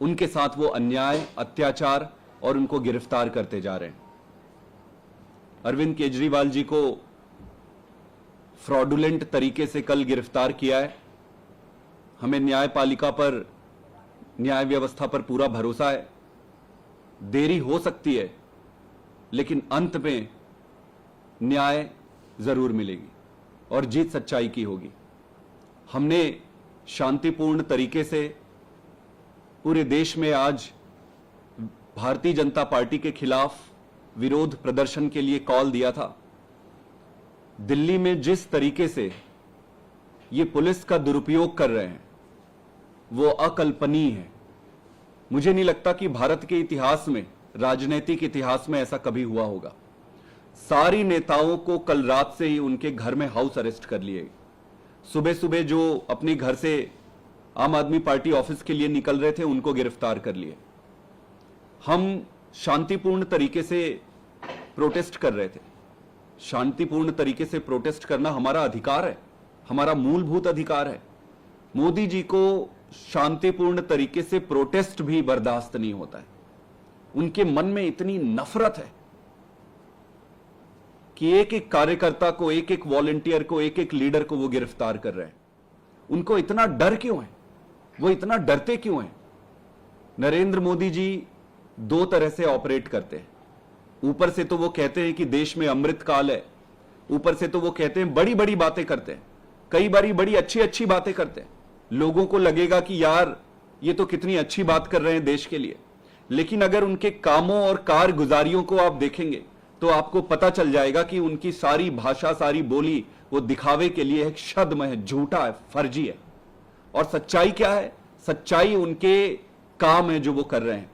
उनके साथ वो अन्याय, अत्याचार और उनको गिरफ्तार करते जा रहे हैं। अरविंद केजरीवाल जी को फ्रॉडुलेंट तरीके से कल गिरफ्तार किया है। हमें न्यायपालिका पर, न्याय व्यवस्था पर पूरा भरोसा है। देरी हो सकती है, लेकिन अंत में न्याय जरूर मिलेगी और जीत सच्चाई की होगी। हमने शांतिपूर्ण तरीके से पूरे देश में आज भारतीय जनता पार्टी के खिलाफ विरोध प्रदर्शन के लिए कॉल दिया था। दिल्ली में जिस तरीके से ये पुलिस का दुरुपयोग कर रहे हैं वो अकल्पनीय है। मुझे नहीं लगता कि भारत के इतिहास में, राजनीतिक इतिहास में ऐसा कभी हुआ होगा। सारी नेताओं को कल रात से ही उनके घर में हाउस अरेस्ट कर लिए। सुबह सुबह जो अपने घर से आम आदमी पार्टी ऑफिस के लिए निकल रहे थे उनको गिरफ्तार कर लिए। हम शांतिपूर्ण तरीके से प्रोटेस्ट कर रहे थे। शांतिपूर्ण तरीके से प्रोटेस्ट करना हमारा अधिकार है, हमारा मूलभूत अधिकार है। मोदी जी को शांतिपूर्ण तरीके से प्रोटेस्ट भी बर्दाश्त नहीं होता है। उनके मन में इतनी नफरत है कि एक एक कार्यकर्ता को, एक एक वॉलंटियर को, एक एक लीडर को वो गिरफ्तार कर रहे हैं। उनको इतना डर क्यों है? वो इतना डरते क्यों हैं? नरेंद्र मोदी जी दो तरह से ऑपरेट करते हैं। ऊपर से तो वो कहते हैं कि देश में अमृत काल है, ऊपर से तो वो कहते हैं, बड़ी बड़ी बातें करते हैं, कई बारी बड़ी अच्छी अच्छी बातें करते हैं। लोगों को लगेगा कि यार ये तो कितनी अच्छी बात कर रहे हैं देश के लिए। लेकिन अगर उनके कामों और कारगुजारियों को आप देखेंगे तो आपको पता चल जाएगा कि उनकी सारी भाषा, सारी बोली वो दिखावे के लिए एक छद्म है, झूठा है, फर्जी है। और सच्चाई क्या है? सच्चाई उनके काम है जो वो कर रहे हैं।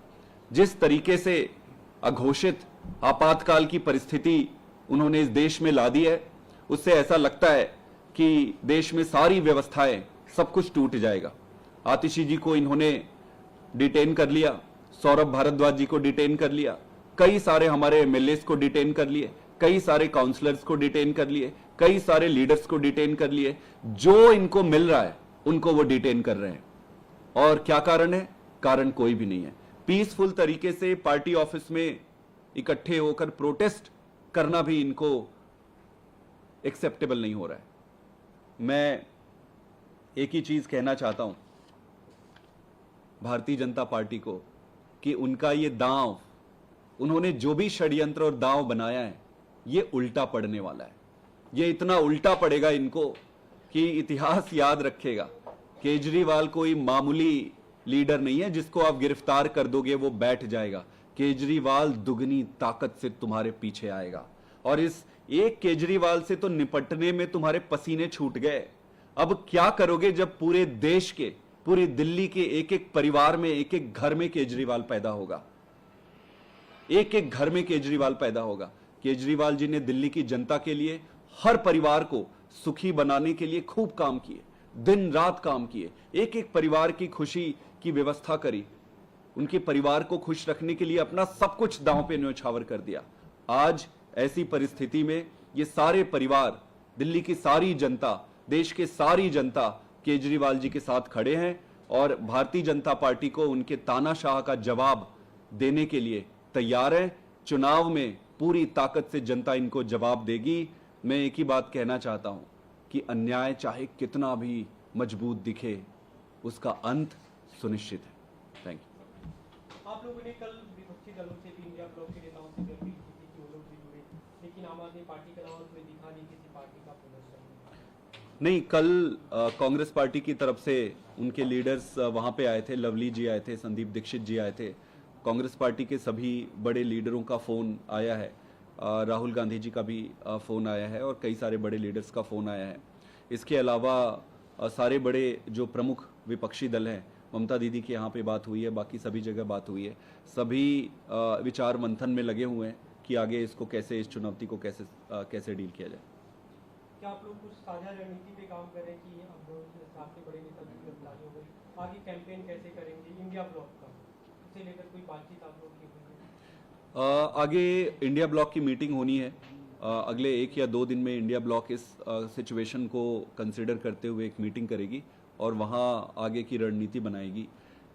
जिस तरीके से अघोषित आपातकाल की परिस्थिति उन्होंने इस देश में ला दी है, उससे ऐसा लगता है कि देश में सारी व्यवस्थाएं, सब कुछ टूट जाएगा। आतिशी जी को इन्होंने डिटेन कर लिया, सौरभ भारद्वाज जी को डिटेन कर लिया, कई सारे हमारे एमएलएस को डिटेन कर लिए, कई सारे काउंसलर्स को डिटेन कर लिए, कई सारे लीडर्स को डिटेन कर लिए। जो इनको मिल रहा है उनको वो डिटेन कर रहे हैं। और क्या कारण है? कारण कोई भी नहीं है। पीसफुल तरीके से पार्टी ऑफिस में इकट्ठे होकर प्रोटेस्ट करना भी इनको एक्सेप्टेबल नहीं हो रहा है। मैं एक ही चीज कहना चाहता हूं भारतीय जनता पार्टी को कि उनका ये दांव, उन्होंने जो भी षड्यंत्र और दांव बनाया है, ये उल्टा पड़ने वाला है। ये इतना उल्टा पड़ेगा इनको कि इतिहास याद रखेगा। केजरीवाल कोई मामूली लीडर नहीं है जिसको आप गिरफ्तार कर दोगे वो बैठ जाएगा। केजरीवाल दुगनी ताकत से तुम्हारे पीछे आएगा और इस एक केजरीवाल से तो निपटने में तुम्हारे पसीने छूट गए। अब क्या करोगे जब पूरे देश के, पूरी दिल्ली के एक एक परिवार में, एक एक घर में केजरीवाल पैदा होगा, एक एक घर में केजरीवाल पैदा होगा। केजरीवाल जी ने दिल्ली की जनता के लिए, हर परिवार को सुखी बनाने के लिए खूब काम किए, दिन रात काम किए, एक एक परिवार की खुशी की व्यवस्था करी, उनके परिवार को खुश रखने के लिए अपना सब कुछ दांव पे न्यौछावर कर दिया। आज ऐसी परिस्थिति में ये सारे परिवार, दिल्ली की सारी जनता, देश के सारी जनता केजरीवाल जी के साथ खड़े हैं और भारतीय जनता पार्टी को उनके तानाशाह का जवाब देने के लिए तैयार है। चुनाव में पूरी ताकत से जनता इनको जवाब देगी। मैं एक ही बात कहना चाहता हूं कि अन्याय चाहे कितना भी मजबूत दिखे, उसका अंत सुनिश्चित है। Thank you. आप लोगों ने कल विपक्षी दलों से भी, इंडिया ब्लॉक के नेताओं से भी अपील की थी कि वो लोग भी जुड़े, लेकिन आम आदमी पार्टी के अलावा कोई दिखा नहीं किसी पार्टी का प्रदर्शन। नहीं, कल कांग्रेस पार्टी की तरफ से उनके लीडर्स वहां पे आए थे। लवली जी आए थे, संदीप दीक्षित जी आए थे। कांग्रेस पार्टी के सभी बड़े लीडरों का फोन आया है, राहुल गांधी जी का भी फोन आया है और कई सारे बड़े लीडर्स का फोन आया है। इसके अलावा सारे बड़े जो प्रमुख विपक्षी दल हैं, ममता दीदी की यहाँ पे बात हुई है, बाकी सभी जगह बात हुई है। सभी विचार मंथन में लगे हुए हैं कि आगे इसको कैसे, इस चुनौती को कैसे डील किया जाए। क्या आप लोग कुछ साझा रणनीति पे काम कर रहे हैं कि अब आपके बड़े नेता की गिरफ्तारी हो गई, आगे कैंपेन कैसे करेंगे इंडिया ब्लॉक का, इसे लेकर कोई बातचीत आप लोग की हुई है? आगे इंडिया ब्लॉक की मीटिंग होनी है। अगले 1 या 2 दिन में इंडिया ब्लॉक इस सिचुएशन को कंसिडर करते हुए एक मीटिंग करेगी और वहाँ आगे की रणनीति बनाएगी।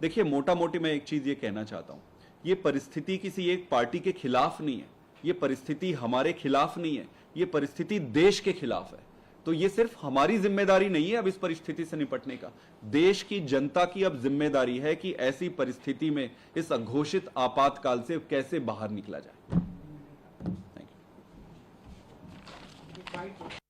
देखिए, मोटा मोटी मैं एक चीज ये कहना चाहता हूं, ये परिस्थिति किसी एक पार्टी के खिलाफ नहीं है, ये परिस्थिति हमारे खिलाफ नहीं है, ये परिस्थिति देश के खिलाफ है। तो ये सिर्फ हमारी जिम्मेदारी नहीं है अब इस परिस्थिति से निपटने का, देश की जनता की अब जिम्मेदारी है कि ऐसी परिस्थिति में इस अघोषित आपातकाल से कैसे बाहर निकला जाए। Thank you.